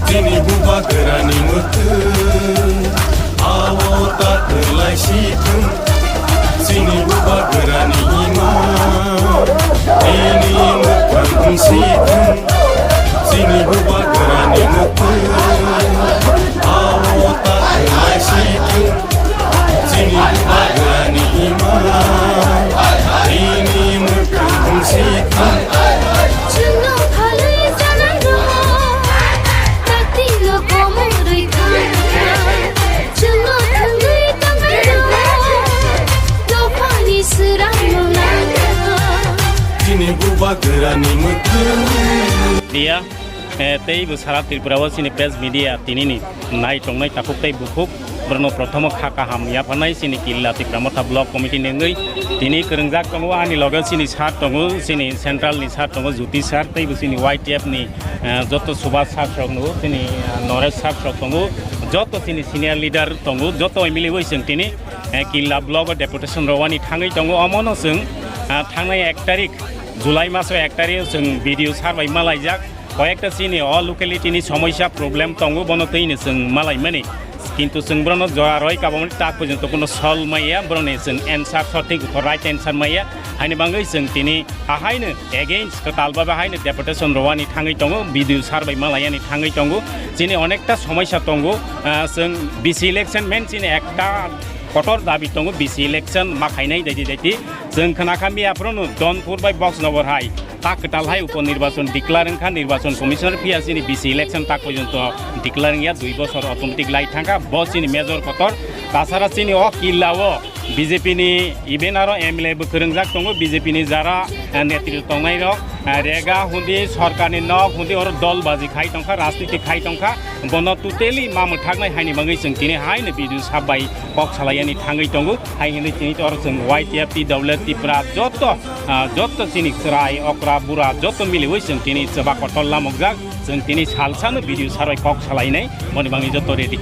Sini buba gerani mutu, awo tak terlai situ. Sini buba gerani ima, ini bukan situ. Sini buba gerani mutu, awo tak terlai situ. Sini buba gerani ima, ini bukan situ. Dia, tei besar Tipra sini pes media tini naik tongnai takuk tei bukuk berno protomo kakaham ya panai sini Killa Tipra Motha blok komiti nengai tini kerengjak tongo ani logal sini sar tongo sini central ni sar tongo juti sar tei sini YTF ni joto subas sar tongo sini Nores sar tongo joto sini senior leader tongo joto emili woi tini Killa blok Deputation rawani thangai tongo amono seng thangai 1 tarik Julai maso 1 tarik seng video sar bai malai jak কয়েকটা চিনি অ locality নি সমস্যা problem তঙ্গু বনতেইনি जों মালাই মানি কিন্তু जों ব্রন জয়ারই কাবমনি তাক পর্যন্ত কোনো সল মাইয়া ব্রনে जों एन्सार সঠিক রাইট एन्सार माइया हाइने बांगै जों तिनि आहाइनो एगेन्स्ट कतालबा हाइनो डेपुटेशन रवानि थाङै तंगो भिडियो सारबाय मालायानि थाङै तंगो जिनि अनेकटा समस्या तंगो जों बिसि इलेक्शन मेन जिनि एकटा कटर दाबि तंगो बिसि इलेक्शन माखाइनाय दायदि जों खोनाखामि आप्रनो दनपुर बाय बक्स नगर हाइ tak ketalhai উপনির্বাচন ডিক্লারিং খান নির্বাচন কমিশনার পিয়াসিনি বিসি ইলেকশন tak পর্যন্ত ডিক্লারিং ya 2 বছর অটোমেটিক লাই থাকা বসিনি মেজর কতর তাছাড়া চিনি অ কিল্লাও বিজেপি নি ইভেন আরো এমএলএ বো फोरोंजाक दङ বিজেপি নি যারা নেতৃত্ব তংनाय रक रेगा हुंदी सरकारनि नक हुंदी और दल बाजी खाइ तंखा राजनीति खाइ तंखा बन टोटेली माम थागनाय हाइनि बाङै जों तिनि हाइनो भिडियो साबाय बक सालायानि थाङै दङ हाइनि तिनि और जों YTF दौलत तिप्रा जत सिनि राय अक्रा बुरा जत मिलि वइ जों तिनि जबा कटल लामकजाक जों तिनि सालसानो भिडियो सारबाय बक सालायनाय मनि बाङै जत रेडि